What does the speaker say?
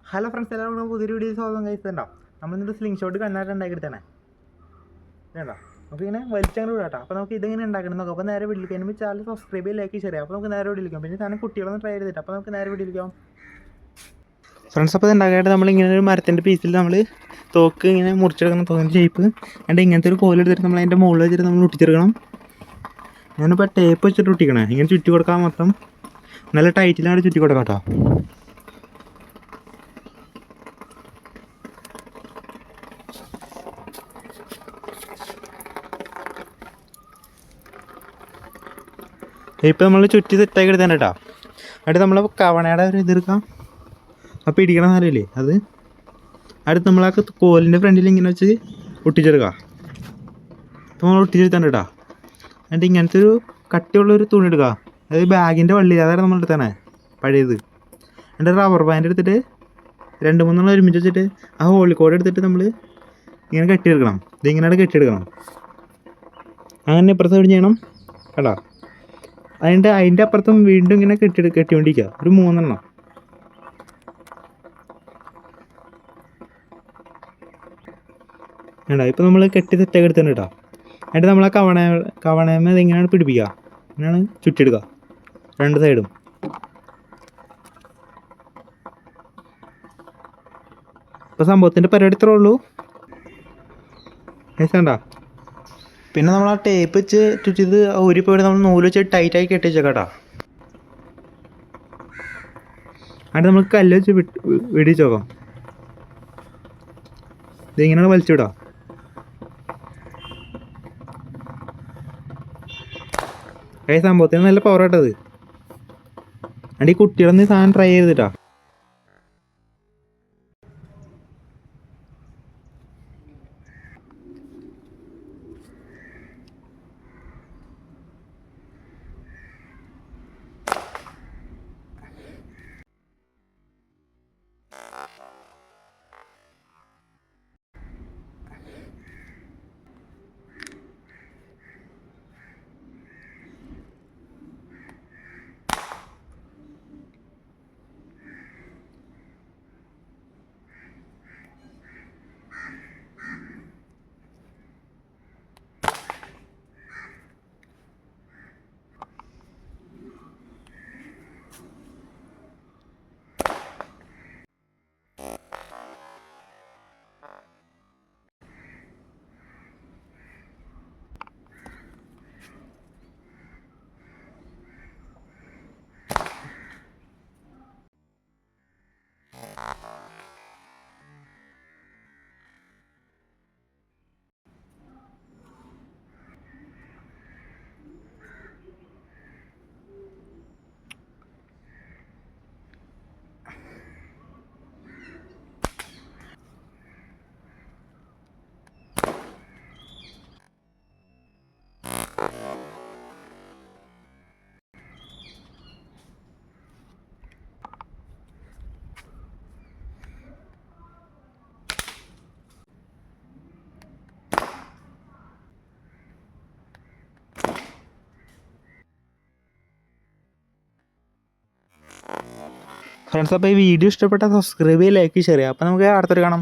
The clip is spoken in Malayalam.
ഹലോ ഫ്രണ്ട്സ്, എല്ലാവർക്കും പുതിയൊരു വീഡിയോ സ്വാഗതം. കഴിച്ചിട്ടുണ്ടോ? നമ്മളിന്നൊരു സ്ലിംഗ് ഷോട്ട് കണ്ണായിട്ട് ഉണ്ടാക്കിയെടുത്തേ വേണ്ടോ. നമുക്ക് ഇങ്ങനെ വലിച്ചങ്ങനെ വിടാട്ടോ. അപ്പോൾ നമുക്ക് ഇതിങ്ങനെ ഉണ്ടാക്കണം നോക്കാം. അപ്പോൾ നേരെ വീട്ടിലേക്ക് അതിന് ചാനൽ സബ്സ്ക്രൈബ് ലൈക്ക് ശരിയാ. അപ്പോൾ നമുക്ക് നേരെ വീട്ടിലേക്കാം. പിന്നെ സാധനം കുട്ടികളൊന്നും ട്രൈ ചെയ്തിട്ട് അപ്പോൾ നമുക്ക് നേരെ വീട്ടിലേക്കാം ഫ്രണ്ട്സ്. അപ്പോൾ ഇത് ഉണ്ടാക്കാനായിട്ട് നമ്മളിങ്ങനെ ഒരു മരത്തിൻ്റെ പീസിൽ നമ്മൾ തോക്ക് ഇങ്ങനെ മുറിച്ചെടുക്കണം. തോന്നിൻ്റെ ഷേപ്പ് എന്നിട്ട് ഇങ്ങനത്തെ ഒരു കോലെടുത്തിട്ട് നമ്മൾ അതിൻ്റെ മുകളിൽ വെച്ചിട്ട് നമ്മൾ ഒട്ടിച്ചെടുക്കണം. ഞാനിപ്പോൾ ടേപ്പ് വെച്ചിട്ട് ഒട്ടിക്കണേ. ഇങ്ങനെ ചുറ്റി കൊടുക്കാൻ മൊത്തം നല്ല ടൈറ്റിലാണ് ചുറ്റി കൊടുക്കാം കേട്ടോ. ഇപ്പോൾ നമ്മൾ ചുറ്റി സെറ്റാക്കി എടുത്താൽ കേട്ടോ. എന്നിട്ട് നമ്മൾ കവണയുടെ ഒരു ഇതെടുക്കാം. അപ്പോൾ ഇടിക്കണ സാധനമില്ലേ അത് അടുത്ത് നമ്മൾ ആ കോലിൻ്റെ ഫ്രണ്ടിൽ ഇങ്ങനെ വെച്ച് ഒട്ടിച്ചെടുക്കുക. അപ്പോൾ നമ്മൾ ഒട്ടിച്ചെടുത്താൻ കേട്ടോ. എന്നിട്ട് ഇങ്ങനത്തെ ഒരു കട്ടിയുള്ളൊരു തുണി എടുക്കുക. അതായത് ബാഗിൻ്റെ വള്ളി അതാണ് നമ്മൾ എടുത്താണ് പഴയത്. എന്നിട്ട് റബ്ബർ ബാൻഡ് എടുത്തിട്ട് 2-3 ഒരുമിച്ച് വെച്ചിട്ട് ആ ഹോളിക്കോഡ് എടുത്തിട്ട് നമ്മൾ ഇങ്ങനെ കെട്ടിയെടുക്കണം. ഇതിങ്ങനെയാണ് കെട്ടിയെടുക്കണം. അങ്ങനെ ഇപ്പുറത്തെ സൈഡ് ചെയ്യണം കേട്ടോ. അതിൻ്റെ അപ്പുറത്തും വീണ്ടും ഇങ്ങനെ കെട്ടിക്കൊണ്ടിരിക്കുക. ഒരു 3 എണ്ണം. വേണ്ട ഇപ്പോൾ നമ്മൾ കെട്ടി സെറ്റാക്കി എടുത്തിട്ടുണ്ട് കേട്ടോ. എന്നിട്ട് നമ്മൾ ആ കവണയമേ ഇങ്ങനെയാണ് പിടിപ്പിക്കുക. ഇങ്ങനെയാണ് ചുറ്റിയെടുക്കുക 2 സൈഡും. ഇപ്പോൾ സംഭവത്തിൻ്റെ പരിപാടി ഇത്രേ ഉള്ളൂ. വേണ്ട പിന്നെ നമ്മൾ ആ ടേപ്പ് വെച്ച് ചുറ്റിത് ഊരിപ്പോയിട്ട് നമ്മൾ നൂല് വെച്ച് ടൈറ്റായി കെട്ടി വെച്ചേക്കാം കേട്ടോ. എന്നിട്ട് നമുക്ക് കല്ല് വെച്ച് വെടിച്ച് നോക്കാം. ഇതിങ്ങനെയാണ് വലിച്ചുവിടാം. ഈ സംഭവത്തിന് നല്ല പവർ ആയിട്ടത്. എന്നിട്ട് ഈ കുട്ടികളൊന്നും ഈ സാധനം ട്രൈ ചെയ്തിട്ടാ. ഫ്രണ്ട്സ്, അപ്പോൾ ഈ വീഡിയോ ഇഷ്ടപ്പെട്ടാൽ സബ്സ്ക്രൈബ് ചെയ്യുക, ലൈക്ക് ഷെയർ ചെയ്യുക. അപ്പോൾ നമുക്ക് അടുത്തൊരു കാണാം.